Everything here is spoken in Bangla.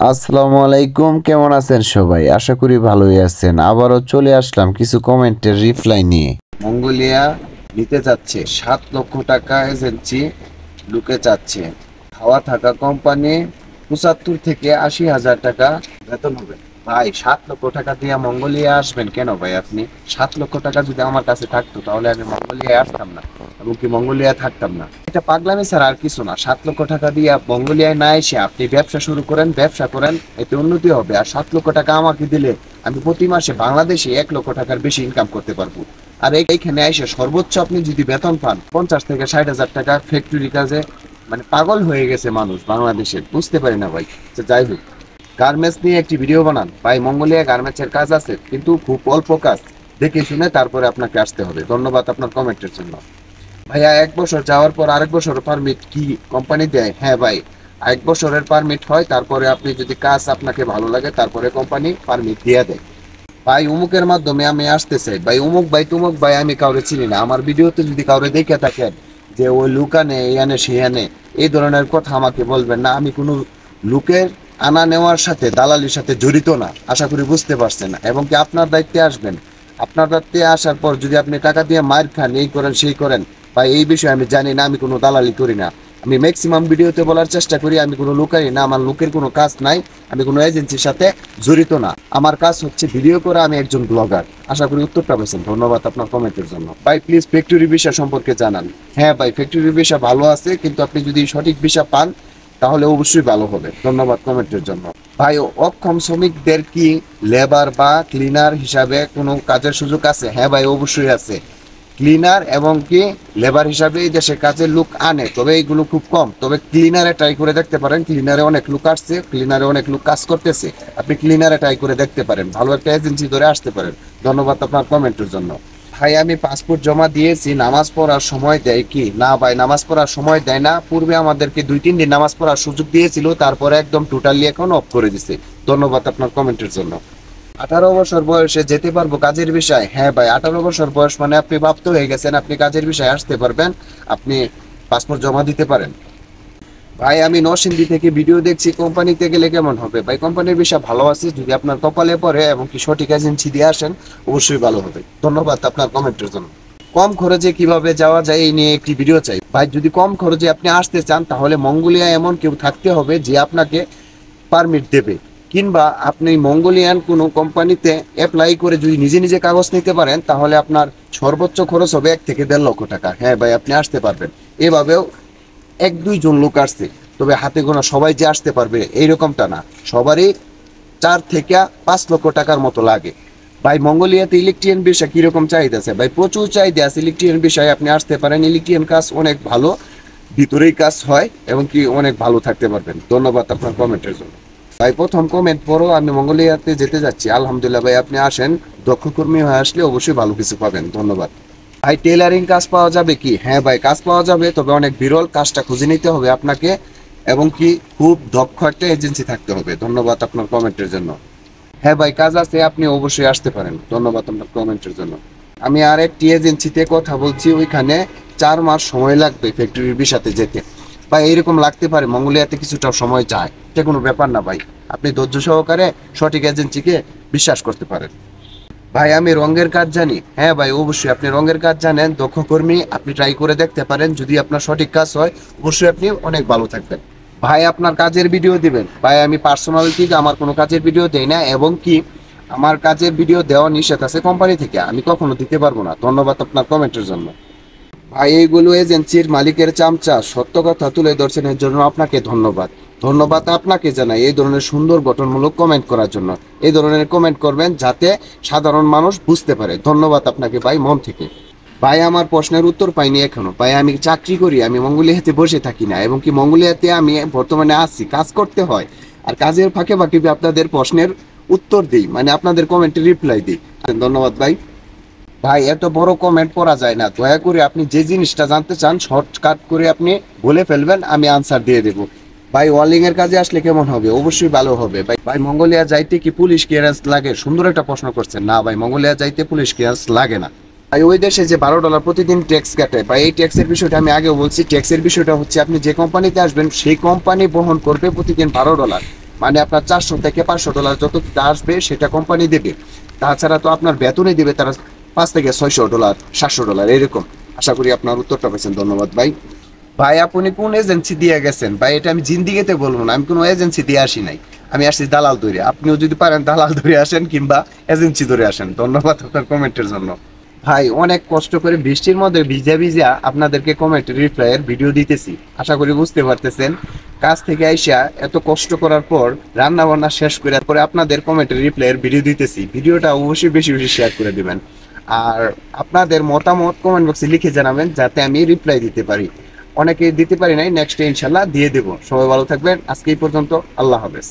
আসসালামু আলাইকুম, কেমন আছেন সবাই? আশা করি ভালোই আছেন। আবারও চলে আসলাম কিছু কমেন্টের রিপ্লাই নিয়ে। মঙ্গোলিয়া নিতে যাচ্ছে 7 লক্ষ টাকা, এজেন্সি লুকে চাচ্ছে। খাওয়া থাকা কোম্পানি 75 থেকে 80 হাজার টাকা বেতন হবে। ভাই 7 লক্ষ টাকা দিয়ে মঙ্গোলিয়া আসবেন কেন ভাই? আপনি 7 লক্ষ টাকা যদি আমার কাছে থাকতো তাহলে আমি মঙ্গোলিয়ায় আসতাম না, এমনকি মঙ্গোলিয়ায় থাকতাম না। এটা পাগলামি ছাড়া আর কিছু না। 7 লক্ষ টাকা দিয়ে মঙ্গোলিয়ায় না এসে আপনি ব্যবসা শুরু করেন, ব্যবসা করেন, এতে উন্নতি হবে। আর 7 লক্ষ টাকা আমাকে দিলে আমি প্রতি মাসে বাংলাদেশে 1 লক্ষ টাকার বেশি ইনকাম করতে পারবো। আর এইখানে এসে সর্বোচ্চ আপনি যদি বেতন পান 50 থেকে 60 হাজার টাকা ফ্যাক্টরি কাজে, মানে পাগল হয়ে গেছে মানুষ বাংলাদেশের, বুঝতে পারি না ভাই। যাই হোক, গার্মেন্টস নিয়ে একটি ভিডিও বানান ভাই। মঙ্গোলিয়া গার্মেন্টসের কাজ আছে, কিন্তু খুব অল্প কাজ, দেখে শুনে তারপরে আপনাকে আসতে হবে। ধন্যবাদ আপনার কমেন্টের জন্য। ভাইয়া 1 বছর যাওয়ার পর আরেক বছর পারমিট কি কোম্পানি দেয়? হ্যাঁ ভাই, 1 বছরের পারমিট হয়, তারপরে আপনি যদি কাজ আপনাকে ভালো লাগে তারপরে কোম্পানি পারমিট দিয়ে দেয়। ভাই উমুকের মাধ্যমে আমি আসতে চাই। ভাই উমুক ভাই তুমুক ভাই আমি কাউরে চিনি না। আমার ভিডিওতে যদি কাউরে দেখে থাকেন যে ওই লুক আনে, এই আনে, সেই আনে, এই ধরনের কথা আমাকে বলবেন না। আমি কোনো লুকের আনা নেওয়ার সাথে, দালালির সাথে জড়িত না। আশা করি বুঝতে পারছেন। এবং কি আপনার দায়িত্বে আসবেন, আপনার দায়িত্বে আসার পর যদি আপনি টাকা দিয়ে মার খান, এই করেন সেই করেন, ভাই এই বিষয়ে আমি জানি না। আমি কোনো দালালি করি না। আমি ম্যাক্সিমাম ভিডিওতে বলার চেষ্টা করি আমি কোনো লুকাই না, আমার লুকের কোনো কাজ নাই, আমি কোনো এজেন্সির সাথে জড়িত না। আমার কাজ হচ্ছে ভিডিও করা, আমি একজন ব্লগার। আশা করি উত্তরটা পেয়েছেন। ধন্যবাদ আপনার কমেন্টের জন্য। ভাই প্লিজ ফ্যাক্টরি ভিসা সম্পর্কে জানান। হ্যাঁ ভাই, ফ্যাক্টরি ভিসা ভালো আছে, কিন্তু আপনি যদি সঠিক ভিসা পান তাহলে অবশ্যই ভালো হবে। ধন্যবাদ কমেন্টের জন্য। ভাই অক্ষম শ্রমিকদের কি লেবার বা ক্লিনার হিসাবে কোনো কাজের সুযোগ আছে? হ্যাঁ ভাই, অবশ্যই আছে। ক্লিনার এবং কি লেবার হিসাবে এই দেশে কাজের লোক আনে, তবে এইগুলো খুব কম। তবে ক্লিনারে ট্রাই করে দেখতে পারেন। ক্লিনারে অনেক লোক আসছে, ক্লিনারে অনেক লোক কাজ করতেছে। আপনি ক্লিনারে ট্রাই করে দেখতে পারেন, ভালো একটা এজেন্সি ধরে আসতে পারেন। ধন্যবাদ আপনার কমেন্টের জন্য। ভাই আমি পাসপোর্ট জমা দিয়েছি, নামাজ পড়ার সময় দেয় কি? না ভাই, নামাজ পড়ার সময় দেয় না। পূর্বে আমাদেরকে 2-3 দিন নামাজ পড়ার সুযোগ দিয়েছিল, তারপরে একদম টোটালি এখন অফ করে দিছে। ধন্যবাদ আপনার কমেন্টের জন্য। 18 বছর বয়সে যেতে পারবো কাজের বিষয়? হ্যাঁ ভাই, 18 বছর বয়স মানে আপনি প্রাপ্ত হয়ে গেছেন, আপনি কাজের বিষয়ে আসতে পারবেন, আপনি পাসপোর্ট জমা দিতে পারেন। ভাই আমি নরসিংদী থেকে ভিডিও দেখছি, কোম্পানিতে গেলে কেমন হবে? ভাই কোম্পানির বিষয় ভালো আছে, যদি আপনার কপালে পড়ে এবং কি সঠিক এজেন্সি দিয়ে আসেন অবশ্যই ভালো হবে। ধন্যবাদ আপনার কমেন্টের জন্য। কম খরচে কিভাবে যাওয়া যায় এই নিয়ে একটি ভিডিও চাই। ভাই যদি কম খরচে আপনি আসতে চান তাহলে মঙ্গোলিয়া এমন কেউ থাকতে হবে যে আপনাকে পারমিট দেবে, কিংবা আপনি মঙ্গোলিয়ান কোনো কোম্পানিতে অ্যাপ্লাই করে যদি নিজে নিজে কাগজ নিতে পারেন তাহলে আপনার সর্বোচ্চ খরচ হবে 1 থেকে 1.5 লক্ষ টাকা। হ্যাঁ ভাই, আপনি আসতে পারবেন। এভাবেও 1-2 জন লোক আসছে, তবে হাতে গোনা সবাই যে আসতে পারবে এইরকমটা না। সবারই 4 থেকে 5 লক্ষ টাকার মতো লাগে। ভাই মঙ্গোলিয়াতে ইলেকট্রিয়ান বিষয় কিরকম চাহিদা আছে? ভাই প্রচুর চাহিদা আছে ইলেকট্রিয়ান বিষয়ে, আপনি আসতে পারেন। ইলেকট্রিয়ান কাজ অনেক ভালো, ভিতরেই কাজ হয় এবং কি অনেক ভালো থাকতে পারবেন। ধন্যবাদ আপনার কমেন্টের জন্য। ভাই প্রথম কমেন্ট পড়ো, আমি মঙ্গোলিয়াতে যেতে যাচ্ছি। আলহামদুলিল্লাহ ভাই, আপনি আসেন, দক্ষ কর্মী হয়ে আসলে অবশ্যই ভালো কিছু পাবেন। ধন্যবাদ। ভাই টেলারিং কাজ পাওয়া যাবে কি? হ্যাঁ ভাই, কাজ পাওয়া যাবে, তবে অনেক বিরল। কাজটা খুঁজে নিতে হবে আপনাকে এবং কি খুব দক্ষ একটা এজেন্সি থাকতে হবে। ধন্যবাদ আপনার কমেন্টের জন্য। হ্যাঁ ভাই, কাজ আছে, আপনি অবশ্যই আসতে পারেন। ধন্যবাদ আপনার কমেন্টের জন্য। আমি আর একটি এজেন্সিতে কথা বলছি, ওইখানে 4 মাস সময় লাগবে ফ্যাক্টরির বিষাতে যেতে। ভাই এইরকম লাগতে পারে, মঙ্গোলিয়াতে কিছুটা সময় যায়, এটা কোনো ব্যাপার না ভাই। আপনি ধৈর্য সহকারে সঠিক এজেন্সিকে বিশ্বাস করতে পারেন। ভাই আমি রঙের কাজ জানি। হ্যাঁ ভাই, অবশ্যই আপনি রঙের কাজ জানেন, দক্ষ কর্মী, আপনি ট্রাই করে দেখতে পারেন। যদি আপনার সঠিক কাজ হয় অবশ্যই আপনি অনেক ভালো থাকবেন। ভাই আপনার কাজের ভিডিও দিবেন? ভাই আমি পার্সোনাল থেকে আমার কোনো কাজের ভিডিও দেই না, এবং কি আমার কাজের ভিডিও দেওয়া নিষেধ আছে কোম্পানি থেকে, আমি কখনো দিতে পারবো না। ধন্যবাদ আপনার কমেন্টের জন্য। ভাই এইগুলো এজেন্সির মালিকের চামচা, সত্য কথা তুলে ধরছেন, এর জন্য আপনাকে ধন্যবাদ। ধন্যবাদ আপনাকে জানাই এই ধরনের সুন্দর গঠনমূলক কমেন্ট করার জন্য। এই ধরনের কমেন্ট করবেন যাতে সাধারণ মানুষ বুঝতে পারে। ধন্যবাদ আপনাকে ভাই, মন থেকে। ভাই আমার প্রশ্নের উত্তর পাইনি এখনো। ভাই আমি চাকরি করি, আমি মঙ্গোলিয়াতে বসে থাকি না, এবং কি মঙ্গোলিয়াতে আমি বর্তমানে আছি, কাজ করতে হয়। আর কাজের ফাঁকে ফাঁকে আপনাদের প্রশ্নের উত্তর দিই, মানে আপনাদের কমেন্টে রিপ্লাই দিই। ধন্যবাদ ভাই। ভাই এত বড় কমেন্ট পড়া যায় না, দয়া করে আপনি যে জিনিসটা জানতে চান শর্টকাট করে আপনি বলে ফেলবেন, আমি আনসার দিয়ে দেবো। ভাই ওয়ালিং এর কাজে আসলে কেমন হবে? অবশ্যই ভালো হবে। ভাই ভাই মঙ্গোলিয়া যাইতে কি পুলিশ ক্লিয়ারেন্স লাগে? সুন্দর একটা প্রশ্ন করছেন। না ভাই, মঙ্গোলিয়া যাইতে পুলিশ ক্লিয়ারেন্স লাগে না। ভাই ওই দেশে যে $12 প্রতিদিন ট্যাক্স কাটে, ভাই এই ট্যাক্সের বিষয়টা আমি আগেও বলছি। ট্যাক্সের বিষয়টা হচ্ছে আপনি যে কোম্পানিতে আসবেন সেই কোম্পানি বহন করবে প্রতিদিন $12। মানে আপনার $400 থেকে $500 যত আসবে সেটা কোম্পানি দেবে। তাছাড়া তো আপনার বেতনে দিবে তারা $500 থেকে $600, $700 এরকম। আশা করি আপনার উত্তরটা পেয়েছেন। ধন্যবাদ ভাই। ভাই আপনি কোন এজেন্সি দিয়ে গেছেন ভাই? এটা আমি জিন্দিগিতে বলবো না, আমি কোনো এজেন্সি দিয়ে আসি নাই। আমি আসছি দালাল ধরে। আপনিও যদি পারেন দালাল ধরে আসেন কিংবা এজেন্সি ধরে আসেন। ধন্যবাদ আপনার কমেন্টের জন্য। ভাই অনেক কষ্ট করে বৃষ্টির মধ্যে ভিজা ভিজা আপনাদেরকে কমেন্ট রিপ্লাইয়ের ভিডিও দিতেছি। আশা করি বুঝতে পারতেছেন। কাজ থেকে আইসা এত কষ্ট করার পর রান্না বান্না শেষ করে পরে আপনাদের কমেন্টের রিপ্লাইয়ের ভিডিও দিতেছি। ভিডিওটা অবশ্যই বেশি বেশি শেয়ার করে দিবেন। আর আপনাদের মতামত কমেন্ট বক্সে লিখে জানাবেন যাতে আমি রিপ্লাই দিতে পারি। অনেকে দিতে পারি নাই, নেক্সট ইনশাল্লাহ দিয়ে দেবো। সবাই ভালো থাকবেন। আজকে এই পর্যন্ত। আল্লাহ হাফেজ।